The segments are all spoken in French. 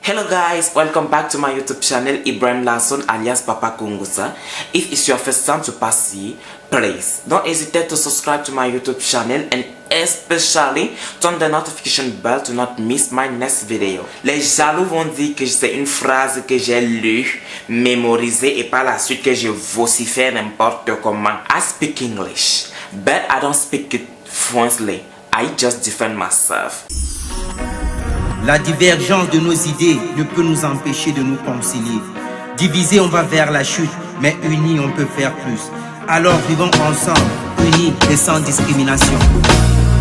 Hello guys, welcome back to my YouTube channel Ibrahim Lasson alias Papa Kungusa. If it's your first time to pass here, please don't hesitate to subscribe to my YouTube channel and especially turn the notification bell to not miss my next video. Les jaloux vont dire que c'est une phrase que j'ai lue, mémorisée et par la suite que je vocifère n'importe comment. I speak English, but I don't speak it fluently. I just defend myself. La divergence de nos idées ne peut nous empêcher de nous concilier. Divisés, on va vers la chute, mais unis, on peut faire plus. Alors vivons ensemble, unis et sans discrimination.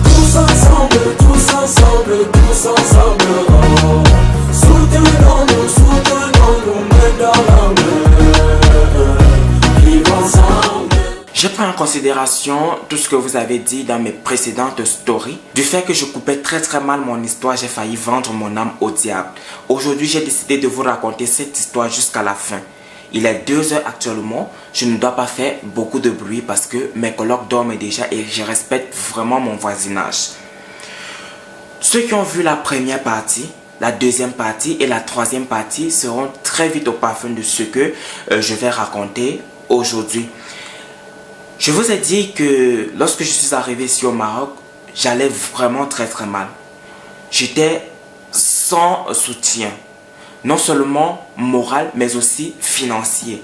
Tous ensemble, tous ensemble, tous ensemble. Oh. Soutenons-nous, soutenons-nous, main dans la main. Vivons ensemble. Je prends en considération tout ce que vous avez dit dans mes précédentes stories. Du fait que je coupais très mal mon histoire, j'ai failli vendre mon âme au diable. Aujourd'hui, j'ai décidé de vous raconter cette histoire jusqu'à la fin. Il est 2 heures actuellement. Je ne dois pas faire beaucoup de bruit parce que mes colocs dorment déjà et je respecte vraiment mon voisinage. Ceux qui ont vu la première partie, la deuxième partie et la troisième partie seront très vite au parfum de ce que je vais raconter aujourd'hui. Je vous ai dit que lorsque je suis arrivé ici au Maroc, j'allais vraiment très mal. J'étais sans soutien, non seulement moral, mais aussi financier.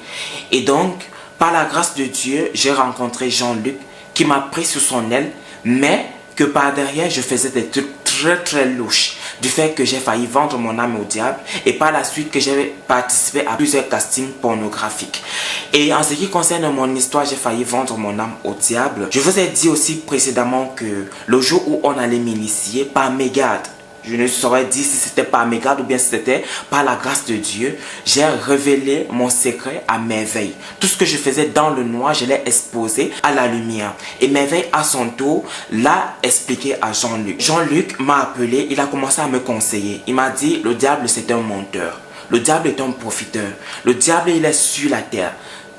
Et donc, par la grâce de Dieu, j'ai rencontré Jean-Luc qui m'a pris sous son aile, mais que par derrière, je faisais des trucs très louches. Du fait que j'ai failli vendre mon âme au diable et par la suite que j'ai participé à plusieurs castings pornographiques. Et en ce qui concerne mon histoire, j'ai failli vendre mon âme au diable. Je vous ai dit aussi précédemment que le jour où on allait m'initier par mégarde, je ne saurais dire si c'était par mégarde ou bien si c'était par la grâce de Dieu, j'ai révélé mon secret à Merveille. Tout ce que je faisais dans le noir, je l'ai exposé à la lumière. Et Merveille, à son tour, l'a expliqué à Jean-Luc. Jean-Luc m'a appelé, il a commencé à me conseiller. Il m'a dit, le diable c'est un menteur. Le diable est un profiteur. Le diable, il est sur la terre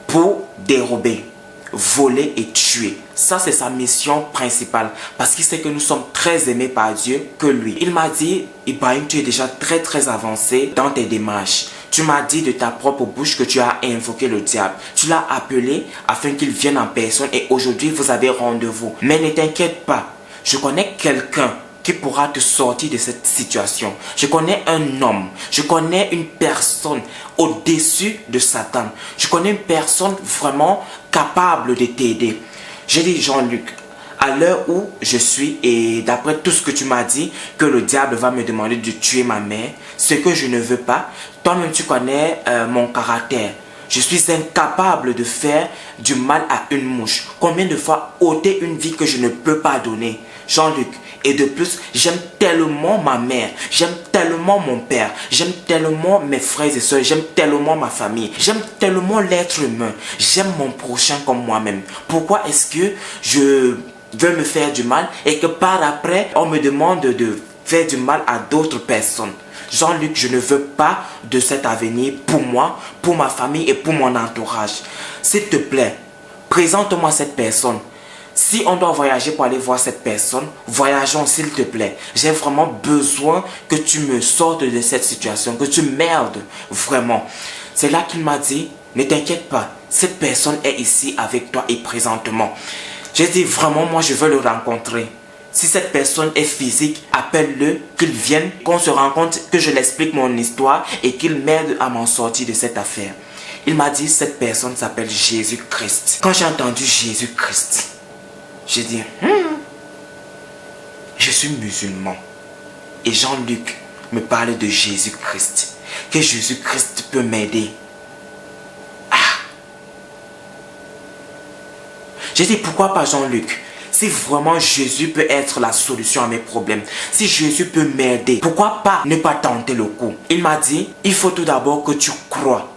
pour dérober, voler et tuer. Ça, c'est sa mission principale. Parce qu'il sait que nous sommes très aimés par Dieu que lui. Il m'a dit, Ibrahim, tu es déjà très avancé dans tes démarches. Tu m'as dit de ta propre bouche que tu as invoqué le diable. Tu l'as appelé afin qu'il vienne en personne et aujourd'hui, vous avez rendez-vous. Mais ne t'inquiète pas, je connais quelqu'un qui pourra te sortir de cette situation. Je connais un homme, je connais une personne au-dessus de Satan. Je connais une personne vraiment capable de t'aider. J'ai dit, Jean-Luc, à l'heure où je suis et d'après tout ce que tu m'as dit, que le diable va me demander de tuer ma mère, ce que je ne veux pas, toi-même tu connais mon caractère. Je suis incapable de faire du mal à une mouche. Combien de fois ôter une vie que je ne peux pas donner? Jean-Luc, et de plus, j'aime tellement ma mère, j'aime tellement mon père, j'aime tellement mes frères et soeurs, j'aime tellement ma famille, j'aime tellement l'être humain, j'aime mon prochain comme moi-même. Pourquoi est-ce que je veux me faire du mal et que par après, on me demande de faire du mal à d'autres personnes? Jean-Luc, je ne veux pas de cet avenir pour moi, pour ma famille et pour mon entourage. S'il te plaît, présente-moi cette personne. Si on doit voyager pour aller voir cette personne, voyageons s'il te plaît. J'ai vraiment besoin que tu me sortes de cette situation, que tu m'aides vraiment. C'est là qu'il m'a dit, ne t'inquiète pas, cette personne est ici avec toi et présentement. J'ai dit vraiment, moi je veux le rencontrer. Si cette personne est physique, appelle-le, qu'il vienne, qu'on se rencontre, que je l'explique mon histoire et qu'il m'aide à m'en sortir de cette affaire. Il m'a dit, cette personne s'appelle Jésus-Christ. Quand j'ai entendu Jésus-Christ, j'ai dit, je suis musulman. Et Jean-Luc me parle de Jésus-Christ. Que Jésus-Christ peut m'aider. J'ai dit, pourquoi pas Jean-Luc? Si vraiment Jésus peut être la solution à mes problèmes, si Jésus peut m'aider, pourquoi pas ne pas tenter le coup? Il m'a dit, il faut tout d'abord que tu crois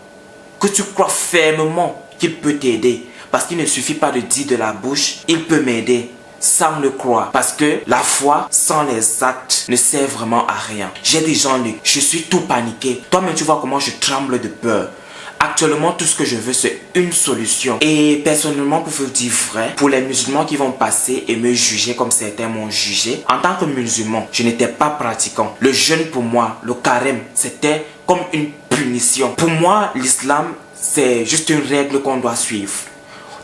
fermement qu'il peut t'aider. Parce qu'il ne suffit pas de dire de la bouche, il peut m'aider sans le croire. Parce que la foi sans les actes ne sert vraiment à rien. J'ai dit, Jean-Luc, je suis tout paniqué. Toi-même, tu vois comment je tremble de peur. Actuellement, tout ce que je veux, c'est une solution. Et personnellement, pour vous dire vrai, pour les musulmans qui vont passer et me juger comme certains m'ont jugé, en tant que musulman, je n'étais pas pratiquant. Le jeûne pour moi, le carême, c'était comme une punition. Pour moi, l'islam, c'est juste une règle qu'on doit suivre.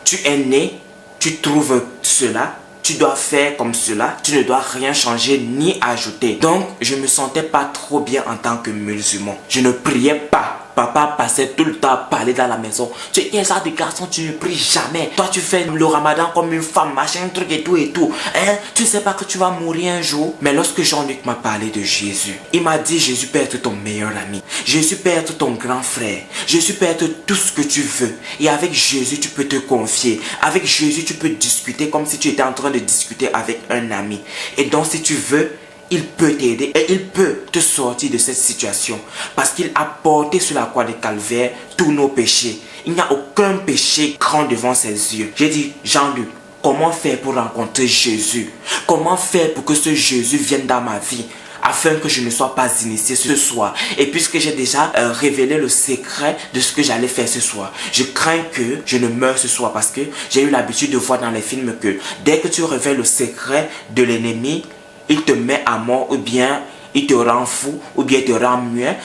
Tu es né, tu trouves cela, tu dois faire comme cela, tu ne dois rien changer ni ajouter. Donc, je me sentais pas trop bien en tant que musulman. Je ne priais pas. Papa passait tout le temps à parler dans la maison. Tu es quel genre de garçon, tu ne pries jamais. Toi, tu fais le ramadan comme une femme, machin, truc et tout et tout. Hein? Tu ne sais pas que tu vas mourir un jour. Mais lorsque Jean-Luc m'a parlé de Jésus, il m'a dit, Jésus peut être ton meilleur ami. Jésus peut être ton grand frère. Jésus peut être tout ce que tu veux. Et avec Jésus, tu peux te confier. Avec Jésus, tu peux discuter comme si tu étais en train de discuter avec un ami. Et donc, si tu veux, il peut t'aider et il peut te sortir de cette situation parce qu'il a porté sur la croix de Calvaire tous nos péchés. Il n'y a aucun péché grand devant ses yeux. J'ai dit, Jean-Luc, comment faire pour rencontrer Jésus? Comment faire pour que ce Jésus vienne dans ma vie afin que je ne sois pas initié ce soir? Et puisque j'ai déjà révélé le secret de ce que j'allais faire ce soir, je crains que je ne meure ce soir parce que j'ai eu l'habitude de voir dans les films que dès que tu révèles le secret de l'ennemi, il te met à mort ou bien il te rend fou ou bien il te rend muet.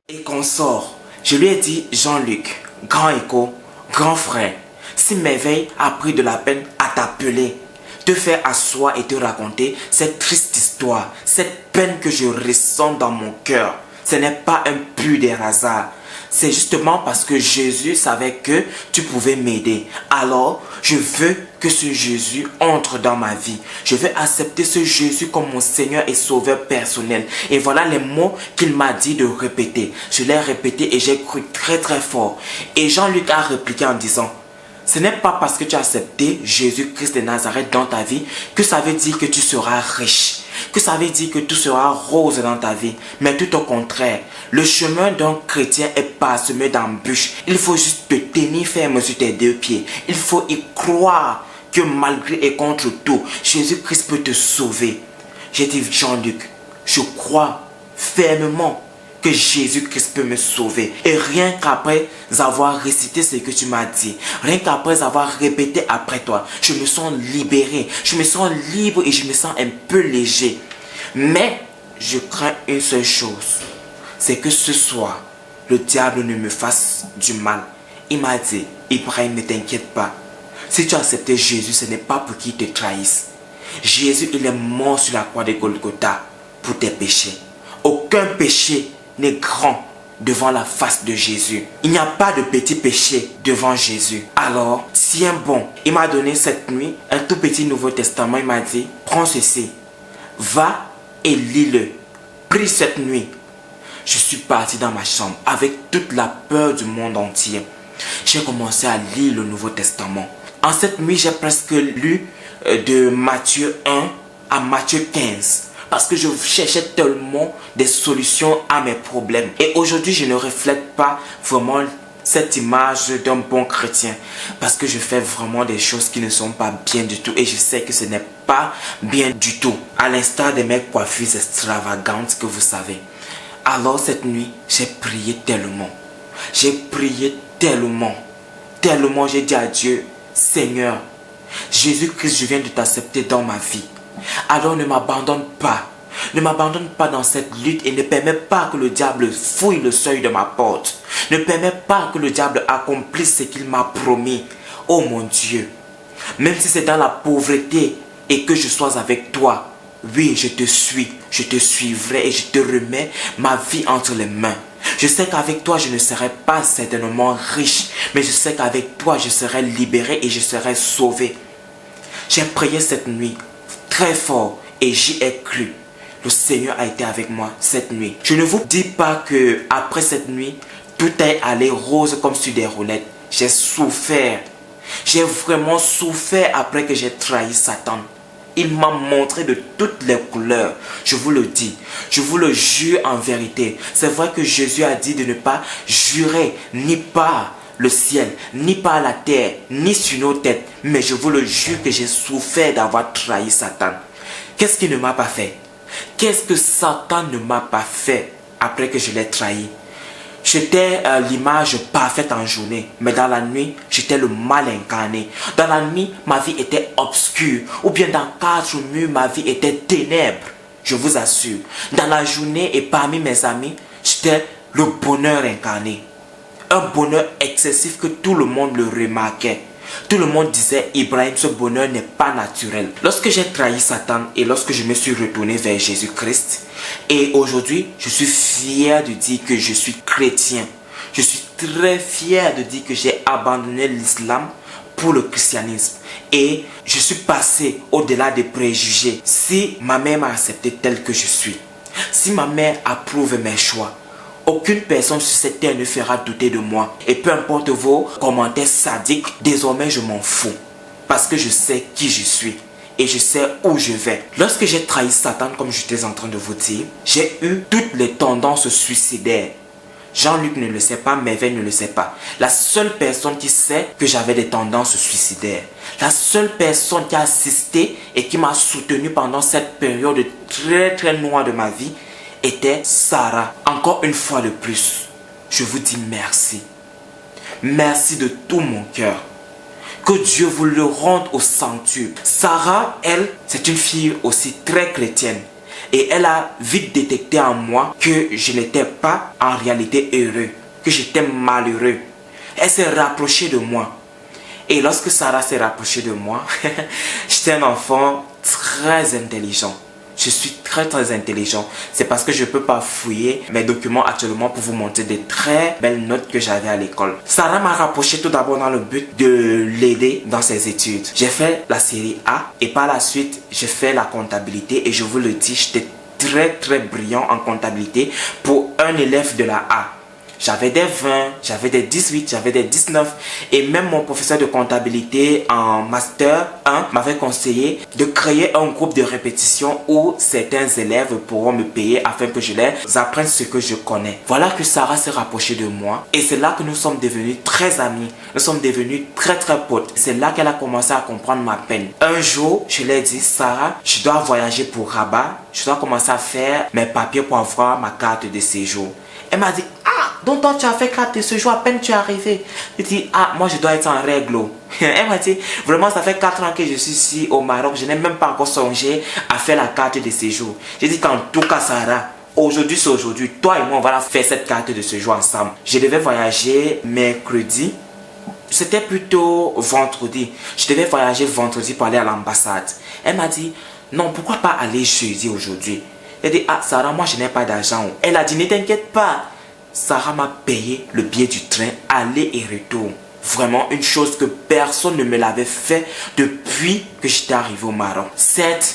Et qu'on sort. Je lui ai dit, Jean-Luc, grand écho, grand frère, si Merveille a pris de la peine à t'appeler, te faire asseoir et te raconter cette triste histoire, cette peine que je ressens dans mon cœur, ce n'est pas un pur des hasards. C'est justement parce que Jésus savait que tu pouvais m'aider. Alors, je veux que ce Jésus entre dans ma vie. Je veux accepter ce Jésus comme mon Seigneur et Sauveur personnel. Et voilà les mots qu'il m'a dit de répéter. Je l'ai répété et j'ai cru très très fort. Et Jean-Luc a répliqué en disant, ce n'est pas parce que tu as accepté Jésus-Christ de Nazareth dans ta vie que ça veut dire que tu seras riche, que ça veut dire que tout sera rose dans ta vie. Mais tout au contraire, le chemin d'un chrétien est parsemé d'embûches. Il faut juste te tenir ferme sur tes deux pieds. Il faut y croire que malgré et contre tout, Jésus-Christ peut te sauver. J'ai dit, Jean-Luc, je crois fermement que Jésus-Christ peut me sauver. Et rien qu'après avoir récité ce que tu m'as dit, rien qu'après avoir répété après toi, je me sens libéré, je me sens libre et je me sens un peu léger. Mais je crains une seule chose, c'est que ce soir, le diable ne me fasse du mal. Il m'a dit, Ibrahim, ne t'inquiète pas. Si tu as accepté Jésus, ce n'est pas pour qu'il te trahisse. Jésus, il est mort sur la croix de Golgotha pour tes péchés. Aucun péché n'est grand devant la face de Jésus. Il n'y a pas de petit péché devant Jésus. Alors, tiens bon. Il m'a donné cette nuit un tout petit Nouveau Testament. Il m'a dit, prends ceci, va et lis-le. Prie cette nuit. Je suis parti dans ma chambre avec toute la peur du monde entier. J'ai commencé à lire le Nouveau Testament. En cette nuit, j'ai presque lu de Matthieu 1 à Matthieu 15. Parce que je cherchais tellement des solutions à mes problèmes. Et aujourd'hui, je ne reflète pas vraiment cette image d'un bon chrétien. Parce que je fais vraiment des choses qui ne sont pas bien du tout. Et je sais que ce n'est pas bien du tout. À l'instar de mes coiffures extravagantes que vous savez. Alors cette nuit, j'ai prié tellement. J'ai prié tellement. Tellement j'ai dit à Dieu, Seigneur, Jésus-Christ, je viens de t'accepter dans ma vie. Alors ne m'abandonne pas. Ne m'abandonne pas dans cette lutte et ne permets pas que le diable fouille le seuil de ma porte. Ne permets pas que le diable accomplisse ce qu'il m'a promis. Oh mon Dieu, même si c'est dans la pauvreté et que je sois avec toi, oui, je te suis, je te suivrai et je te remets ma vie entre les mains. Je sais qu'avec toi, je ne serai pas certainement riche, mais je sais qu'avec toi, je serai libéré et je serai sauvé. J'ai prié cette nuit très fort et j'y ai cru. Le Seigneur a été avec moi cette nuit. Je ne vous dis pas que après cette nuit, tout est allé rose comme sur des roulettes. J'ai souffert. J'ai vraiment souffert après que j'ai trahi Satan. Il m'a montré de toutes les couleurs. Je vous le dis. Je vous le jure en vérité. C'est vrai que Jésus a dit de ne pas jurer ni par le ciel, ni par la terre, ni sur nos têtes. Mais je vous le jure que j'ai souffert d'avoir trahi Satan. Qu'est-ce qu'il ne m'a pas fait? Qu'est-ce que Satan ne m'a pas fait après que je l'ai trahi? J'étais l'image parfaite en journée, mais dans la nuit, j'étais le mal incarné. Dans la nuit, ma vie était obscure, ou bien dans 4 murs, ma vie était ténèbres. Je vous assure, dans la journée et parmi mes amis, j'étais le bonheur incarné. Un bonheur excessif que tout le monde le remarquait. Tout le monde disait, Ibrahim, ce bonheur n'est pas naturel. Lorsque j'ai trahi Satan et lorsque je me suis retourné vers Jésus-Christ, et aujourd'hui, je suis fier de dire que je suis chrétien. Je suis très fier de dire que j'ai abandonné l'islam pour le christianisme. Et je suis passé au-delà des préjugés. Si ma mère m'a accepté tel que je suis, si ma mère approuve mes choix, aucune personne sur cette terre ne fera douter de moi. Et peu importe vos commentaires sadiques, désormais je m'en fous. Parce que je sais qui je suis. Et je sais où je vais. Lorsque j'ai trahi Satan, comme j'étais en train de vous dire, j'ai eu toutes les tendances suicidaires. Jean-Luc ne le sait pas, Merveille ne le sait pas. La seule personne qui sait que j'avais des tendances suicidaires, la seule personne qui a assisté et qui m'a soutenu pendant cette période très noire de ma vie, était Sarah. Encore une fois de plus, je vous dis merci. Merci de tout mon cœur. Que Dieu vous le rende au centuple. Sarah, elle, c'est une fille aussi très chrétienne. Et elle a vite détecté en moi que je n'étais pas en réalité heureux, que j'étais malheureux. Elle s'est rapprochée de moi. Et lorsque Sarah s'est rapprochée de moi, j'étais un enfant très intelligent. Je suis très intelligent. C'est parce que je ne peux pas fouiller mes documents actuellement pour vous montrer des très belles notes que j'avais à l'école. Sarah m'a rapproché tout d'abord dans le but de l'aider dans ses études. J'ai fait la série A et par la suite, j'ai fait la comptabilité et je vous le dis, j'étais très brillant en comptabilité pour un élève de la A. J'avais des 20, j'avais des 18, j'avais des 19 et même mon professeur de comptabilité en master 1 m'avait conseillé de créer un groupe de répétition où certains élèves pourront me payer afin que je les apprenne ce que je connais. Voilà que Sarah s'est rapprochée de moi et c'est là que nous sommes devenus très amis. Nous sommes devenus très potes. C'est là qu'elle a commencé à comprendre ma peine. Un jour, je lui ai dit, Sarah, je dois voyager pour Rabat. Je dois commencer à faire mes papiers pour avoir ma carte de séjour. Elle m'a dit, donc toi tu as fait carte de séjour à peine tu es arrivé. Je dis, moi je dois être en règle. Elle m'a dit, vraiment ça fait 4 ans que je suis ici au Maroc. Je n'ai même pas encore songé à faire la carte de séjour. J'ai dit qu'en tout cas Sarah, aujourd'hui c'est aujourd'hui. Toi et moi on va faire cette carte de séjour ensemble. Je devais voyager mercredi. C'était plutôt vendredi. Je devais voyager vendredi pour aller à l'ambassade. Elle m'a dit, non pourquoi pas aller jeudi aujourd'hui. Elle dit, Sarah moi je n'ai pas d'argent. Elle a dit, ne t'inquiète pas. Sarah m'a payé le billet du train aller et retour. Vraiment une chose que personne ne me l'avait fait depuis que j'étais arrivé au Maroc. Certes,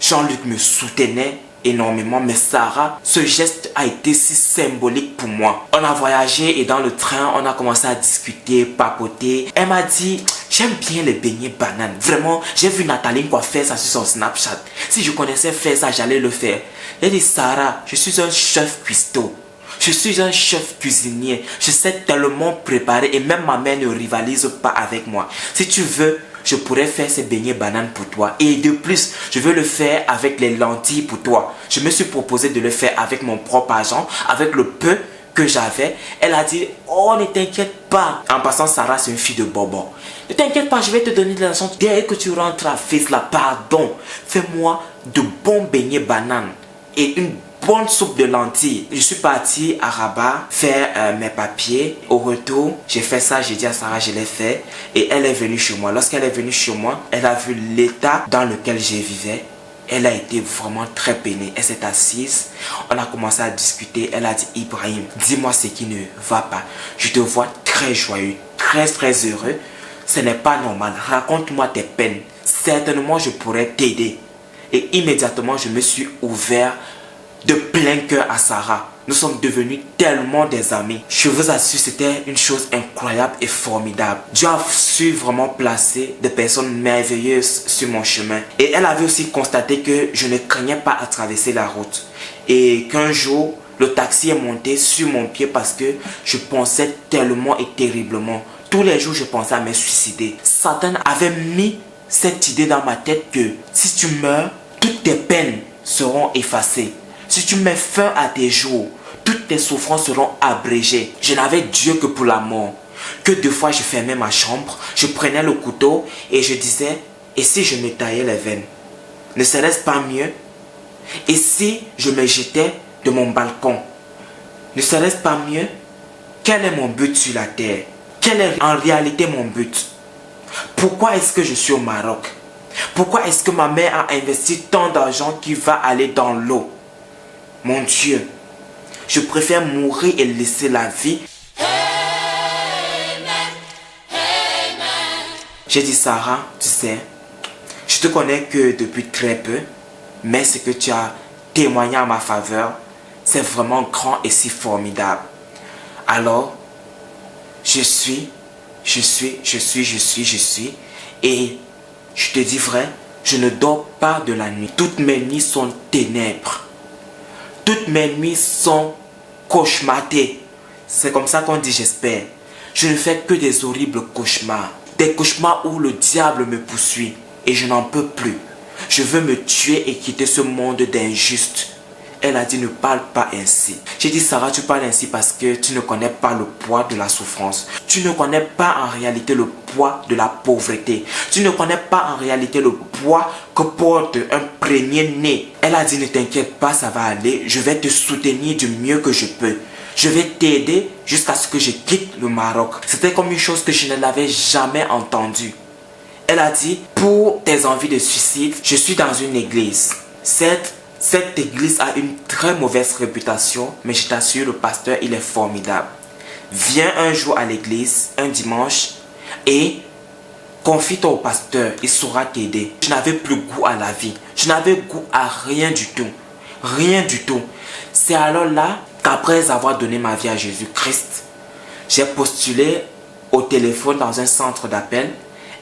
Jean-Luc me soutenait énormément, mais Sarah, ce geste a été si symbolique pour moi. On a voyagé et dans le train, on a commencé à discuter, papoter. Elle m'a dit, j'aime bien les beignets bananes. Vraiment, j'ai vu Nathalie quoi faire ça sur son Snapchat. Si je connaissais faire ça, j'allais le faire. Elle dit, Sarah, je suis un chef cuistot. Je suis un chef cuisinier. Je sais tellement préparer et même ma mère ne rivalise pas avec moi. Si tu veux, je pourrais faire ces beignets bananes pour toi. Et de plus, je veux le faire avec les lentilles pour toi. Je me suis proposé de le faire avec mon propre argent, avec le peu que j'avais. Elle a dit, oh ne t'inquiète pas. En passant, Sarah c'est une fille de bobo. Ne t'inquiète pas, je vais te donner de l'argent. Dès que tu rentres à Fès là, pardon, fais-moi de bons beignets bananes et une bonne soupe de lentilles. Je suis parti à Rabat faire mes papiers. Au retour, j'ai fait ça, j'ai dit à Sarah, je l'ai fait. Et elle est venue chez moi. Lorsqu'elle est venue chez moi, elle a vu l'état dans lequel je vivais. Elle a été vraiment très peinée. Elle s'est assise. On a commencé à discuter. Elle a dit, Ibrahim, dis-moi ce qui ne va pas. Je te vois très joyeux, très heureux. Ce n'est pas normal. Raconte-moi tes peines. Certainement, je pourrais t'aider. Et immédiatement, je me suis ouvert de plein cœur à Sarah. Nous sommes devenus tellement des amis. Je vous assure, c'était une chose incroyable et formidable. Dieu a su vraiment placer des personnes merveilleuses sur mon chemin. Et elle avait aussi constaté que je ne craignais pas à traverser la route. Et qu'un jour, le taxi est monté sur mon pied parce que je pensais tellement et terriblement. Tous les jours, je pensais à me suicider. Satan avait mis cette idée dans ma tête que si tu meurs, toutes tes peines seront effacées. Si tu mets fin à tes jours, toutes tes souffrances seront abrégées. Je n'avais Dieu que pour la mort. Que 2 fois je fermais ma chambre, je prenais le couteau et je disais, et si je me taillais les veines? Ne serait-ce pas mieux? Et si je me jetais de mon balcon? Ne serait-ce pas mieux? Quel est mon but sur la terre? Quel est en réalité mon but? Pourquoi est-ce que je suis au Maroc? Pourquoi est-ce que ma mère a investi tant d'argent qui va aller dans l'eau? Mon Dieu, je préfère mourir et laisser la vie. J'ai dit, Sarah, tu sais, je te connais que depuis très peu, mais ce que tu as témoigné en ma faveur, c'est vraiment grand et si formidable. Alors, je suis, et je te dis vrai, je ne dors pas de la nuit. Toutes mes nuits sont ténèbres. Toutes mes nuits sont cauchemardées. C'est comme ça qu'on dit, j'espère. Je ne fais que des horribles cauchemars. Des cauchemars où le diable me poursuit. Et je n'en peux plus. Je veux me tuer et quitter ce monde d'injuste. Elle a dit, ne parle pas ainsi. J'ai dit, Sarah, tu parles ainsi parce que tu ne connais pas le poids de la souffrance. Tu ne connais pas en réalité le poids de la pauvreté. Tu ne connais pas en réalité le poids que porte un premier-né. Elle a dit, ne t'inquiète pas, ça va aller. Je vais te soutenir du mieux que je peux. Je vais t'aider jusqu'à ce que je quitte le Maroc. C'était comme une chose que je ne l'avais jamais entendue. Elle a dit, pour tes envies de suicide, je suis dans une église. Cette église a une très mauvaise réputation, mais je t'assure, le pasteur, il est formidable. Viens un jour à l'église, un dimanche, et confie-toi au pasteur, il saura t'aider. Je n'avais plus goût à la vie. Je n'avais goût à rien du tout. Rien du tout. C'est alors là qu'après avoir donné ma vie à Jésus-Christ, j'ai postulé au téléphone dans un centre d'appel.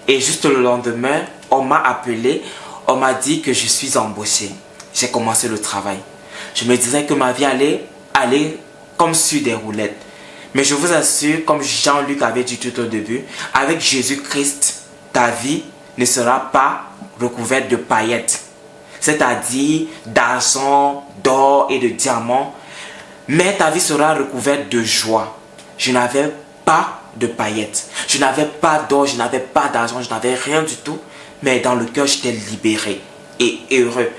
Et juste le lendemain, on m'a appelé, on m'a dit que je suis embauché. J'ai commencé le travail. Je me disais que ma vie allait aller comme sur des roulettes. Mais je vous assure, comme Jean-Luc avait dit tout au début, avec Jésus-Christ, ta vie ne sera pas recouverte de paillettes. C'est-à-dire d'argent, d'or et de diamants. Mais ta vie sera recouverte de joie. Je n'avais pas de paillettes. Je n'avais pas d'or, je n'avais pas d'argent, je n'avais rien du tout. Mais dans le cœur, j'étais libéré et heureux.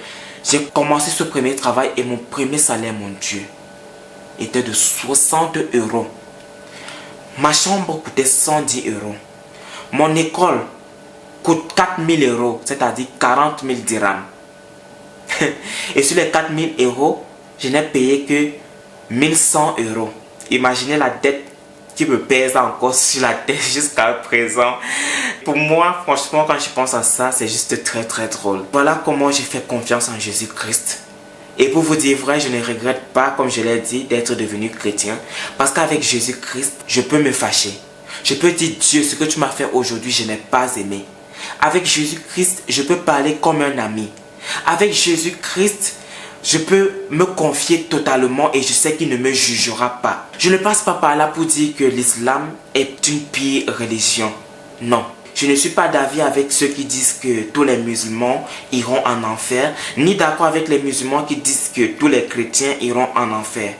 J'ai commencé ce premier travail et mon premier salaire, mon Dieu, était de 60 €. Ma chambre coûtait 110 €. Mon école coûte 4 000 €, c'est-à-dire 40 000 dirhams. Et sur les 4 000 €, je n'ai payé que 1100 €. Imaginez la dette qui me pèse encore sur la tête jusqu'à présent. Pour moi, franchement, quand je pense à ça, c'est juste très très drôle. Voilà comment j'ai fait confiance en Jésus-Christ. Et pour vous dire vrai, je ne regrette pas, comme je l'ai dit, d'être devenu chrétien. Parce qu'avec Jésus-Christ, je peux me fâcher. Je peux dire, Dieu, ce que tu m'as fait aujourd'hui, je n'ai pas aimé. Avec Jésus-Christ, je peux parler comme un ami. Avec Jésus-Christ, je peux me confier totalement et je sais qu'il ne me jugera pas. Je ne passe pas par là pour dire que l'islam est une pire religion. Non. Je ne suis pas d'avis avec ceux qui disent que tous les musulmans iront en enfer, ni d'accord avec les musulmans qui disent que tous les chrétiens iront en enfer.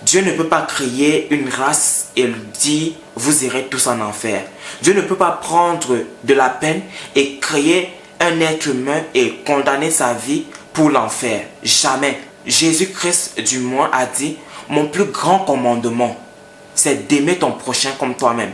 Dieu ne peut pas créer une race et dire vous irez tous en enfer. Dieu ne peut pas prendre de la peine et créer un être humain et condamner sa vie pour l'enfer. Jamais. Jésus-Christ du moins a dit, mon plus grand commandement, c'est d'aimer ton prochain comme toi-même.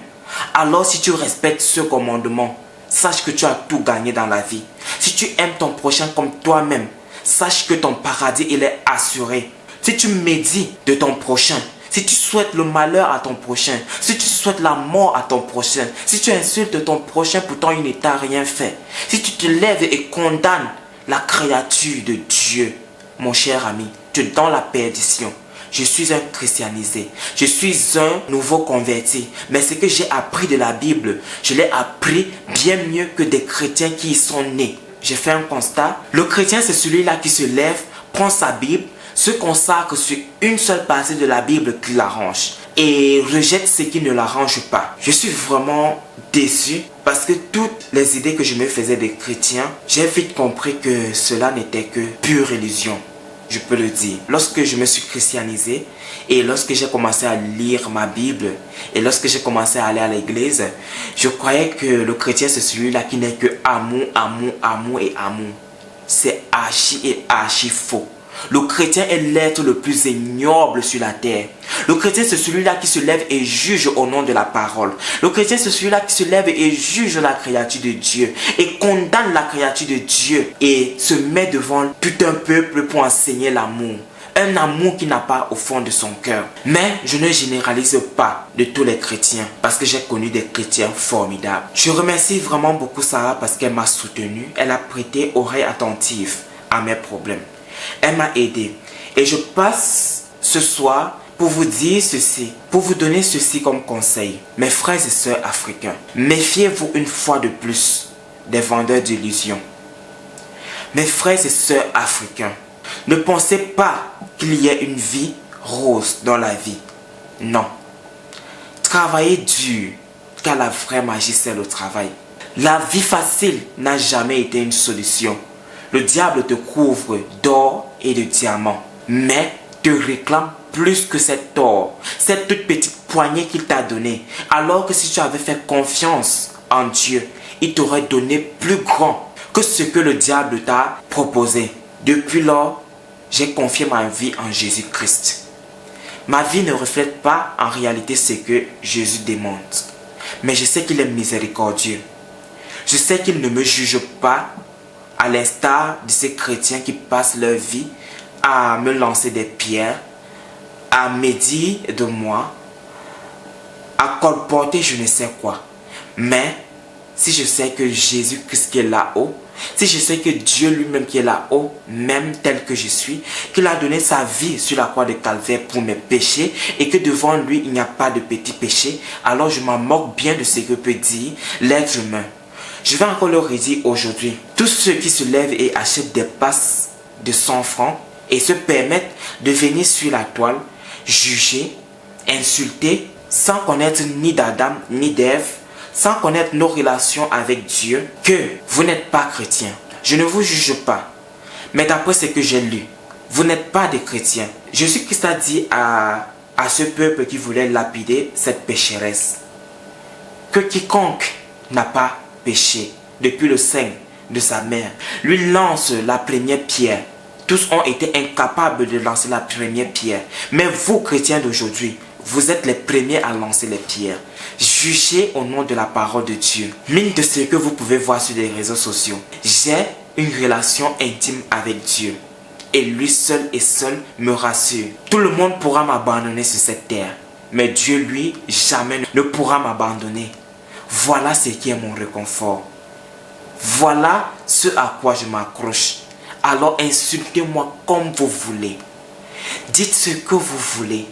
Alors si tu respectes ce commandement, sache que tu as tout gagné dans la vie. Si tu aimes ton prochain comme toi-même, sache que ton paradis il est assuré. Si tu médites de ton prochain, si tu souhaites le malheur à ton prochain, si tu souhaites la mort à ton prochain, si tu insultes ton prochain pourtant il ne t'a rien fait, si tu te lèves et condamnes la créature de Dieu, mon cher ami, tu es dans la perdition. Je suis un christianisé. Je suis un nouveau converti. Mais ce que j'ai appris de la Bible, je l'ai appris bien mieux que des chrétiens qui y sont nés. J'ai fait un constat. Le chrétien, c'est celui-là qui se lève, prend sa Bible, se consacre sur une seule partie de la Bible qui l'arrange et rejette ce qui ne l'arrange pas. Je suis vraiment déçu parce que toutes les idées que je me faisais des chrétiens, j'ai vite compris que cela n'était que pure illusion. je peux le dire. Lorsque je me suis christianisé et lorsque j'ai commencé à lire ma Bible et lorsque j'ai commencé à aller à l'église, je croyais que le chrétien c'est celui-là qui n'est que amour, amour, amour et amour. C'est archi et archi faux. Le chrétien est l'être le plus ignoble sur la terre. Le chrétien c'est celui-là qui se lève et juge au nom de la parole. Le chrétien c'est celui-là qui se lève et juge la créature de Dieu et condamne la créature de Dieu et se met devant tout un peuple pour enseigner l'amour. Un amour qui n'a pas au fond de son cœur. Mais je ne généralise pas de tous les chrétiens parce que j'ai connu des chrétiens formidables. Je remercie vraiment beaucoup Sarah parce qu'elle m'a soutenu. Elle a prêté oreille attentive à mes problèmes. Elle m'a aidé. Et je passe ce soir pour vous dire ceci, pour vous donner ceci comme conseil. Mes frères et sœurs africains, méfiez-vous une fois de plus des vendeurs d'illusions. Mes frères et sœurs africains, ne pensez pas qu'il y ait une vie rose dans la vie. Non. Travaillez dur, car la vraie magie c'est le travail. La vie facile n'a jamais été une solution. Le diable te couvre d'or et de diamants, mais te réclame plus que cet or, cette toute petite poignée qu'il t'a donnée. Alors que si tu avais fait confiance en Dieu, il t'aurait donné plus grand que ce que le diable t'a proposé. Depuis lors, j'ai confié ma vie en Jésus-Christ. Ma vie ne reflète pas en réalité ce que Jésus demande, mais je sais qu'il est miséricordieux. Je sais qu'il ne me juge pas à l'instar de ces chrétiens qui passent leur vie à me lancer des pierres, à médire de moi, à colporter je ne sais quoi. Mais si je sais que Jésus-Christ qui est là-haut, si je sais que Dieu lui-même qui est là-haut, même tel que je suis, qu'il a donné sa vie sur la croix de Calvaire pour mes péchés et que devant lui il n'y a pas de petits péchés, alors je m'en moque bien de ce que peut dire l'être humain. Je vais encore le redire aujourd'hui. Tous ceux qui se lèvent et achètent des passes de 100 francs et se permettent de venir sur la toile, juger, insulter, sans connaître ni d'Adam ni d'Ève, sans connaître nos relations avec Dieu, que vous n'êtes pas chrétien. Je ne vous juge pas. Mais d'après ce que j'ai lu, vous n'êtes pas des chrétiens. Jésus-Christ a dit à ce peuple qui voulait lapider cette pécheresse que quiconque n'a pas péché depuis le sein de sa mère lui lance la première pierre. Tous ont été incapables de lancer la première pierre. Mais vous, chrétiens d'aujourd'hui, vous êtes les premiers à lancer les pierres. Jugez au nom de la parole de Dieu. Mine de ce que vous pouvez voir sur les réseaux sociaux. J'ai une relation intime avec Dieu. Et lui seul et seul me rassure. Tout le monde pourra m'abandonner sur cette terre. Mais Dieu, lui, jamais ne pourra m'abandonner. Voilà ce qui est mon réconfort. Voilà ce à quoi je m'accroche. Alors insultez-moi comme vous voulez. Dites ce que vous voulez.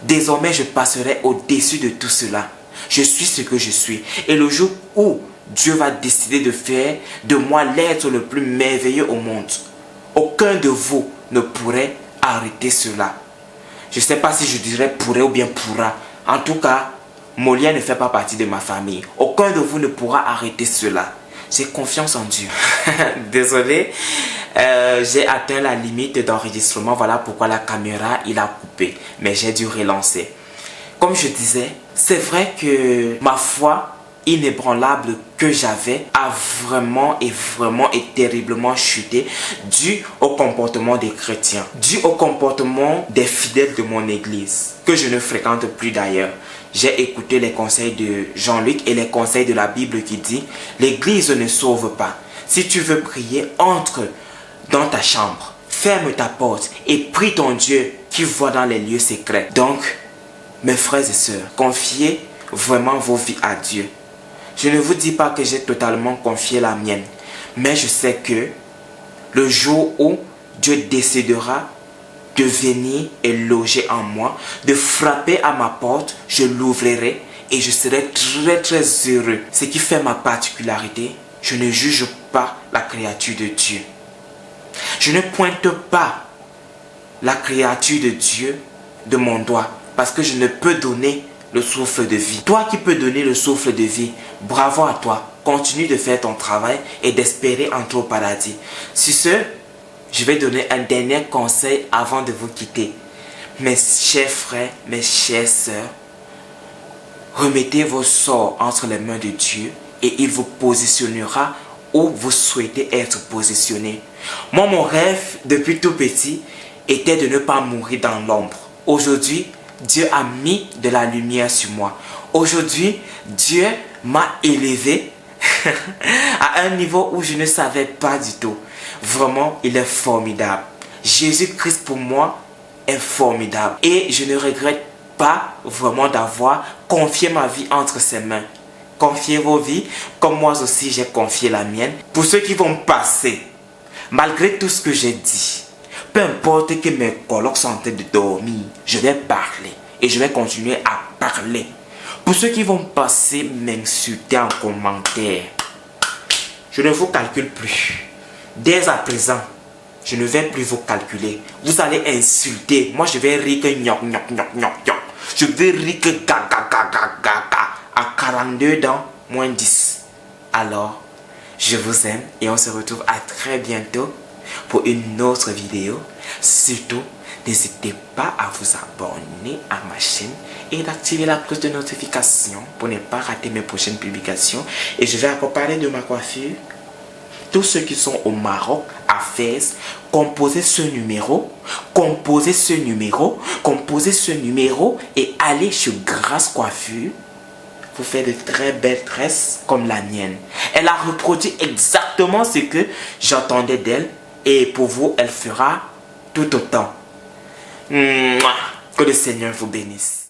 Désormais, je passerai au-dessus de tout cela. Je suis ce que je suis. Et le jour où Dieu va décider de faire de moi l'être le plus merveilleux au monde, aucun de vous ne pourrait arrêter cela. Je ne sais pas si je dirais pourrait ou bien pourra. En tout cas, Molière ne fait pas partie de ma famille. Aucun de vous ne pourra arrêter cela. J'ai confiance en Dieu. Désolé, j'ai atteint la limite d'enregistrement. Voilà pourquoi la caméra, il a coupé. Mais j'ai dû relancer. Comme je disais, c'est vrai que ma foi inébranlable que j'avais a vraiment et terriblement chuté dû au comportement des chrétiens, dû au comportement des fidèles de mon église, que je ne fréquente plus d'ailleurs. J'ai écouté les conseils de Jean-Luc et les conseils de la Bible qui dit « L'église ne sauve pas. Si tu veux prier, entre dans ta chambre, ferme ta porte et prie ton Dieu qui voit dans les lieux secrets. » Donc, mes frères et sœurs, confiez vraiment vos vies à Dieu. Je ne vous dis pas que j'ai totalement confié la mienne, mais je sais que le jour où Dieu décidera de venir et loger en moi, de frapper à ma porte, je l'ouvrirai et je serai très heureux. Ce qui fait ma particularité, je ne juge pas la créature de Dieu. Je ne pointe pas la créature de Dieu de mon doigt parce que je ne peux donner le souffle de vie. Toi qui peux donner le souffle de vie, bravo à toi. Continue de faire ton travail et d'espérer entrer au paradis. Sur ce, je vais donner un dernier conseil avant de vous quitter. Mes chers frères, mes chères sœurs, remettez vos sorts entre les mains de Dieu et il vous positionnera où vous souhaitez être positionné. Moi, mon rêve depuis tout petit était de ne pas mourir dans l'ombre. Aujourd'hui, Dieu a mis de la lumière sur moi. Aujourd'hui, Dieu m'a élevé à un niveau où je ne savais pas du tout. Vraiment, il est formidable. Jésus-Christ pour moi est formidable. Et je ne regrette pas vraiment d'avoir confié ma vie entre ses mains. Confiez vos vies comme moi aussi j'ai confié la mienne. Pour ceux qui vont passer, malgré tout ce que j'ai dit, peu importe que mes colocs sont en train de dormir, je vais parler et je vais continuer à parler. Pour ceux qui vont passer m'insulter en commentaire, je ne vous calcule plus. Dès à présent, je ne vais plus vous calculer. Vous allez insulter. Moi, je vais rire que gnoc, gnoc, gnoc, gnoc, gnoc. Je vais rire que ga, ga, ga, ga, ga, ga. À 42 dans moins 10. Alors, je vous aime et on se retrouve à très bientôt pour une autre vidéo. Surtout, n'hésitez pas à vous abonner à ma chaîne et d'activer la cloche de notification pour ne pas rater mes prochaines publications. Et je vais encore parler de ma coiffure. Tous ceux qui sont au Maroc, à Fès, composez ce numéro et allez sur Grâce Coiffure. Vous faites de très belles tresses comme la mienne. Elle a reproduit exactement ce que j'entendais d'elle et pour vous, elle fera tout autant. Que le Seigneur vous bénisse.